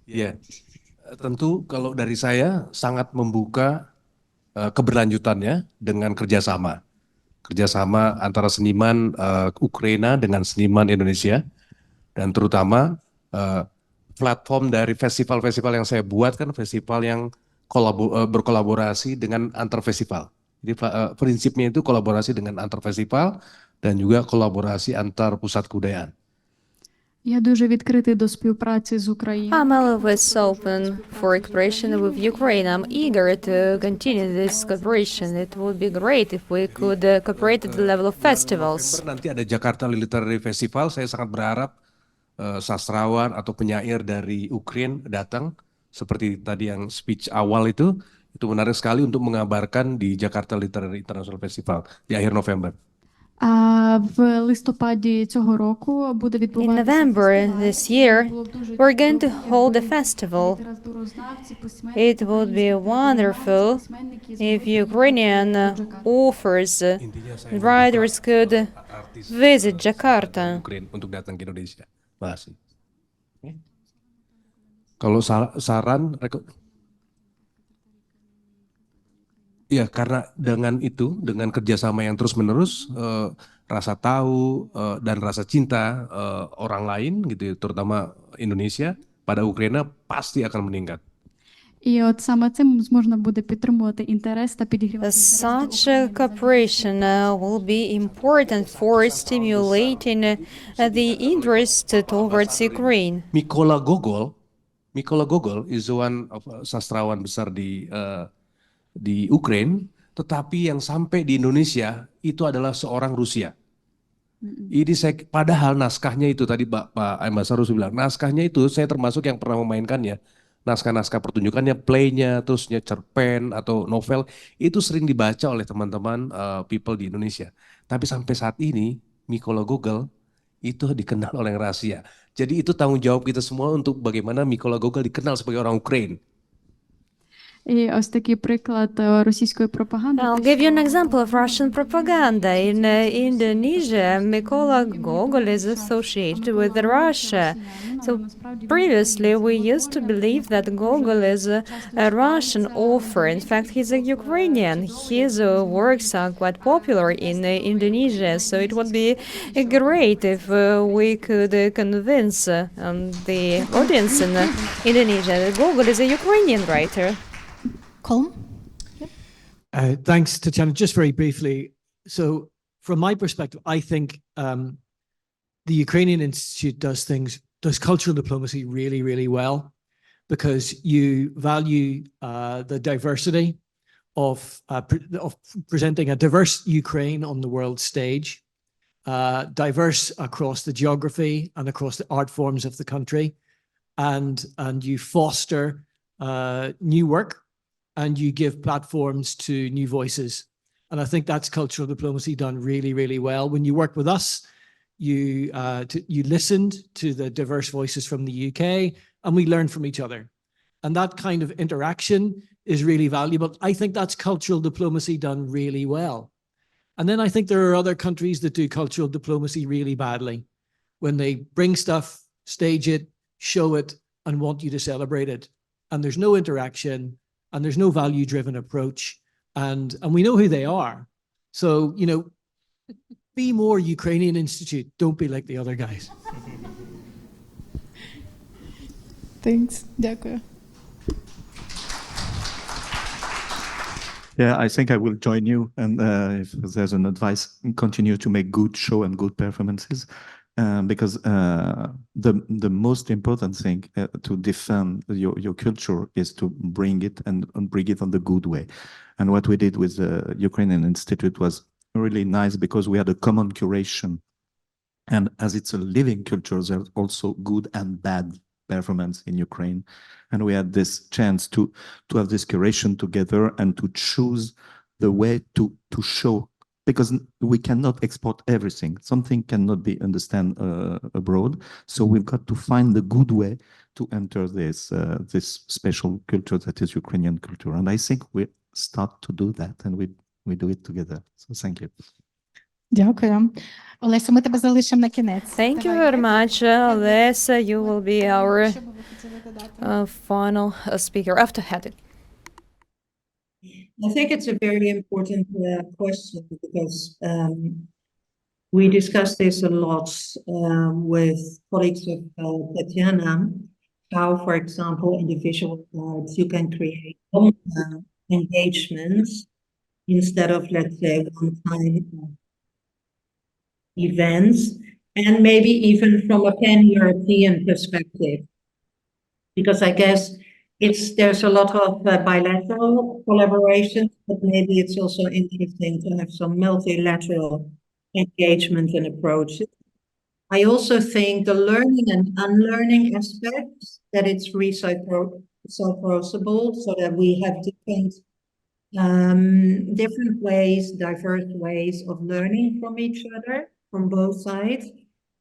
Ya, tentu kalau dari saya sangat membuka keberlanjutannya dengan kerjasama antara seniman Ukraina dengan seniman Indonesia, dan terutama platform dari festival-festival yang saya buat kan festival yang berkolaborasi dengan antar festival. Jadi prinsipnya itu kolaborasi dengan antar festival dan juga kolaborasi antar pusat kebudayaan. Я дуже відкритий до співпраці з Україною. I'm always open for cooperation with Ukraine. I'm eager to continue this cooperation. It would be great if we could cooperate at the level of festivals. Nanti ada Jakarta Literary Festival. Saya sangat berharap sastrawan atau penyair dari Ukraina datang. Seperti tadi yang speech awal itu menarik sekali untuk mengabarkan di Jakarta Literary International Festival di akhir November. В листопаді цього року буде In відбуватися November this year, we're going to hold a festival. It would be wonderful if Ukrainian authors and writers could visit Jakarta. Untuk datang ke Indonesia. Makasih. Kalau saran, ya karena dengan itu, dengan kerjasama yang terus-menerus, rasa tahu dan rasa cinta orang lain, gitu, terutama Indonesia pada Ukraina pasti akan meningkat. І от саме цим можна буде підтримувати інтерес та підігрівати Such cooperation will be important for stimulating the interest towards Ukraine. Mykola Gogol is one of sastrawan besar di Ukraina, tetapi yang sampai di Indonesia itu adalah seorang Rusia. Ini padahal naskahnya itu tadi Pak Ambassador bilang, naskahnya itu saya termasuk yang pernah memainkannya. Naskah-naskah pertunjukannya, playnya, terusnya cerpen atau novel, itu sering dibaca oleh teman-teman people di Indonesia. Tapi sampai saat ini, Mykola Gogol itu dikenal oleh rahasia. Jadi itu tanggung jawab kita semua untuk bagaimana Mykola Gogol dikenal sebagai orang Ukraina. І ось такий приклад російської пропаганди. I'll give you an example of Russian propaganda. In Indonesia, Mykola Gogol is associated with Russia. So previously, we used to believe that Gogol is a Russian author. In fact, he's a Ukrainian. His works are quite popular in Indonesia. So it would be great if we could convince the audience in Indonesia that Gogol is a Ukrainian writer. Colm? Thanks, Tetyana. Just very briefly. So from my perspective, I think the Ukrainian Institute does cultural diplomacy really, really well, because you value the diversity of presenting a diverse Ukraine on the world stage, diverse across the geography and across the art forms of the country, and you foster new work, and you give platforms to new voices. And I think that's cultural diplomacy done really, really well. When you work with us, you listened to the diverse voices from the UK, and we learned from each other. And that kind of interaction is really valuable. I think that's cultural diplomacy done really well. And then I think there are other countries that do cultural diplomacy really badly, when they bring stuff, stage it, show it, and want you to celebrate it. And there's no interaction, and there's no value-driven approach, and we know who they are. So, you know, be more Ukrainian Institute. Don't be like the other guys. Thanks. Дякую. Yeah, I think I will join you, and if there's an advice, continue to make good show and good performances, because the most important thing to defend your culture is to bring it and bring it on the good way. And what we did with the Ukrainian Institute was really nice, because we had a common curation, and as it's a living culture, there's also good and bad performance in Ukraine, and we had this chance to have this curation together and to choose the way to show, because we cannot export everything. Something cannot be understood abroad, so we've got to find the good way to enter this special culture that is Ukrainian culture, and I think we start to do that, and we do it together. So thank you. Дякую. Олеся, ми тебе залишимо на кінець. Thank you very much, Olesia. You will be our final speaker after Hedwig. I think it's a very important question, because we discussed this a lot with colleagues of Tetyana, how, for example, individual arts, you can create engagements instead of, let's say, one-time events, and maybe even from a pan-European perspective, because I guess there's a lot of bilateral collaboration, but maybe it's also interesting to have some multilateral engagement and approaches. I also think the learning and unlearning aspects, that it's reciprocal, so that we have different ways, diverse ways of learning from each other, from both sides,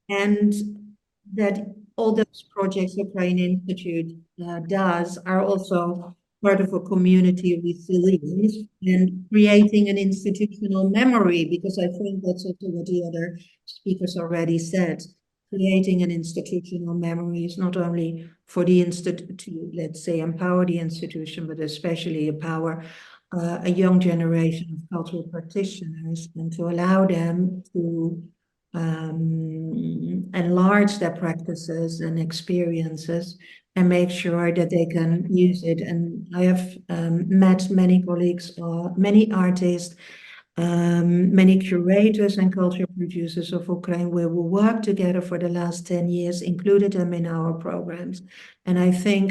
and that all those projects Ukrainian Institute does are also part of a community resilience and creating an institutional memory, because I think that's also what the other speakers already said. Creating an institutional memory is not only for the institute to, let's say, empower the institution, but especially empower a young generation of cultural practitioners, and to allow them to enlarge their practices and experiences and make sure that they can use it. And I have met many colleagues, many artists, many curators and culture producers of Ukraine, where we worked together for the last 10 years, included them in our programs. And I think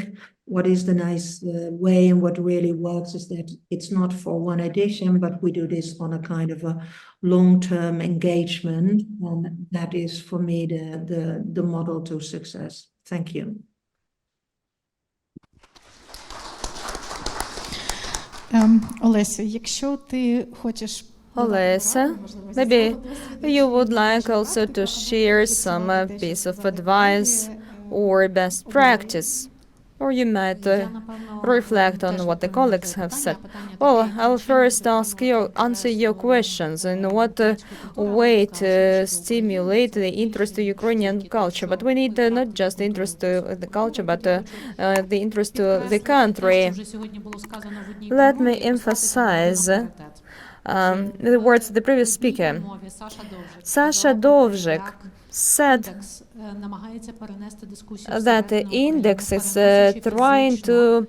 what is the nice way and what really works is that it's not for one edition, but we do this on a kind of a long-term engagement. And that is, for me, the model to success. Thank you. Олеся, якщо ти хочеш Olesia, maybe you would like also to share some piece of advice or best practice Or you might reflect on what the colleagues have said. Well, I'll first answer your questions in what way to stimulate the interest to Ukrainian culture. But we need not just the interest to the culture, but the interest to the country. Let me emphasize the words of the previous speaker. Sasha Dovzhik said that the index is trying to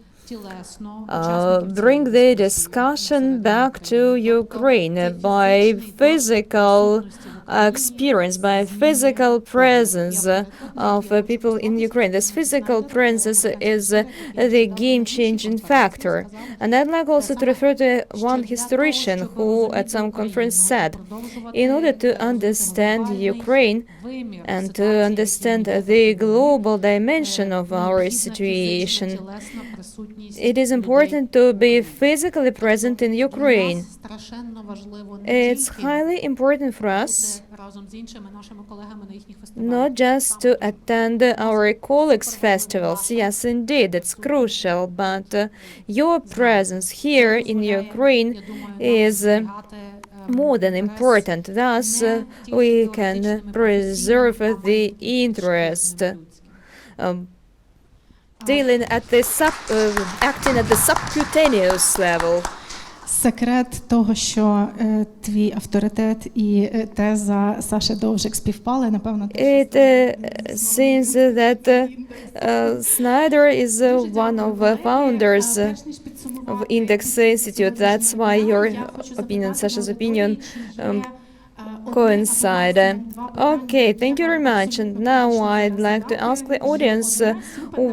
bring the discussion back to Ukraine by physical experience, by physical presence of people in Ukraine. This physical presence is the game-changing factor. And I'd like also to refer to one historian who at some conference said, in order to understand Ukraine and to understand the global dimension of our situation, it is important to be physically present in Ukraine. It's highly important for us not just to attend our colleagues' festivals. Yes, indeed, it's crucial, but your presence here in Ukraine is more than important. Thus, we can preserve the interest. Dealing at the acting at the subcutaneous level. Секрет того, що твій авторитет і теза Саші Довжик співпали, напевно. It seems that Snyder is one of the founders of Index Institute. That's why your opinion, Sasha's opinion, coincide. Okay, thank you very much. And now I'd like to ask the audience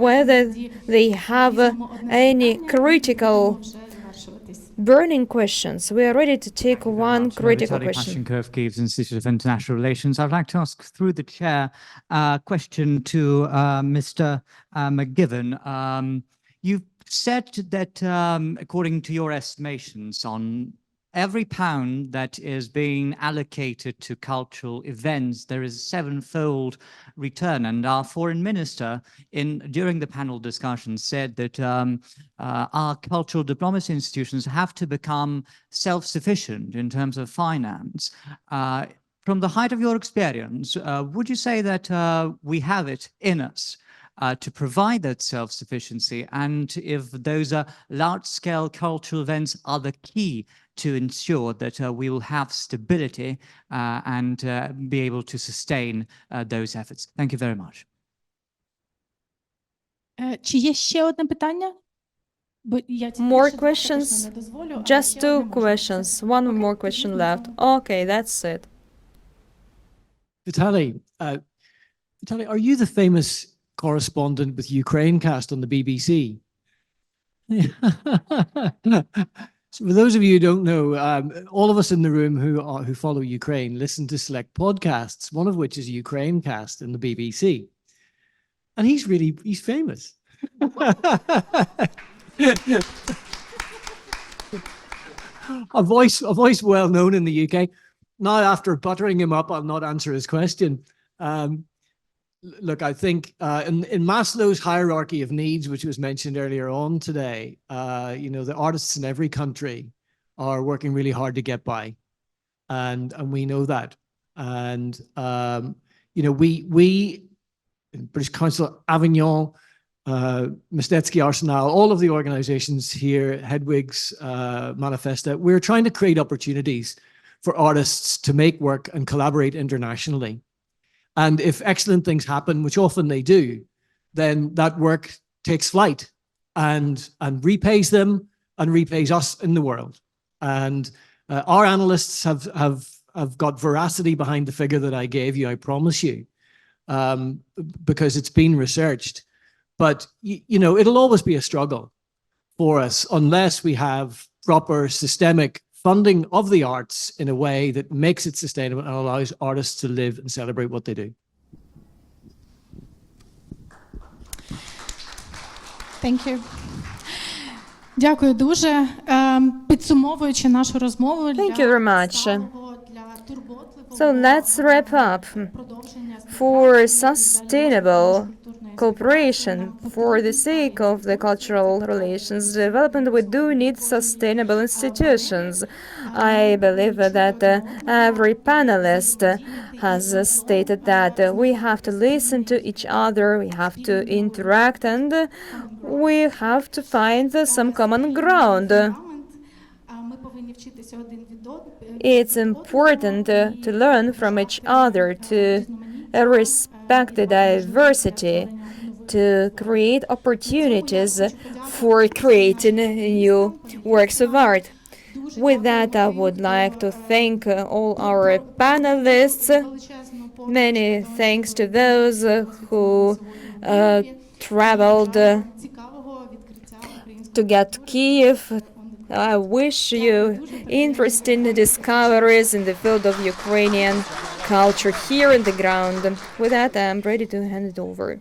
whether they have any critical burning questions. We are ready to take one critical question. Kyiv Institute of International Relations. I'd like to ask through the chair a question to Mr. McGivern. You've said that according to your estimations, on every pound that is being allocated to cultural events, there is a sevenfold return. And our foreign minister, during the panel discussion, said that our cultural diplomacy institutions have to become self-sufficient in terms of finance. From the height of your experience, would you say that we have it in us to provide that self-sufficiency, and if those large-scale cultural events are the key to ensure that we will have stability and be able to sustain those efforts? Thank you very much. Чи є ще одне питання? More questions? Just two questions. One more question left. Okay, that's it. Vitaly, are you the famous correspondent with Ukrainecast on the BBC? So for those of you who don't know, all of us in the room who follow Ukraine listen to select podcasts, one of which is Ukrainecast in the BBC. And he's famous. a voice well known in the UK. Now, after buttering him up, I'll not answer his question. Look, I think in Maslow's hierarchy of needs, which was mentioned earlier on today, the artists in every country are working really hard to get by, and we know that. And we in British Council, Avignon, Mystetskyi Arsenal, all of the organizations here, Hedwig's Manifesta, we're trying to create opportunities for artists to make work and collaborate internationally. And if excellent things happen, which often they do, then that work takes flight and repays them and repays us in the world. And our analysts have got veracity behind the figure that I gave you, I promise you, because it's been researched. But it'll always be a struggle for us unless we have proper systemic funding of the arts in a way that makes it sustainable and allows artists to live and celebrate what they do. Thank you. Дякую дуже. Підсумовуючи нашу розмову. Thank you very much. So let's wrap up. For sustainable cooperation for the sake of the cultural relations development, we do need sustainable institutions. I believe that every panelist has stated that we have to listen to each other, we have to interact, and we have to find some common ground. It's important to learn from each other, to respect the diversity, to create opportunities for creating new works of art. With that, I would like to thank all our panelists. Many thanks to those who traveled to get Kiev. I wish you interesting discoveries in the field of Ukrainian culture here on the ground. With that, I'm ready to hand it over.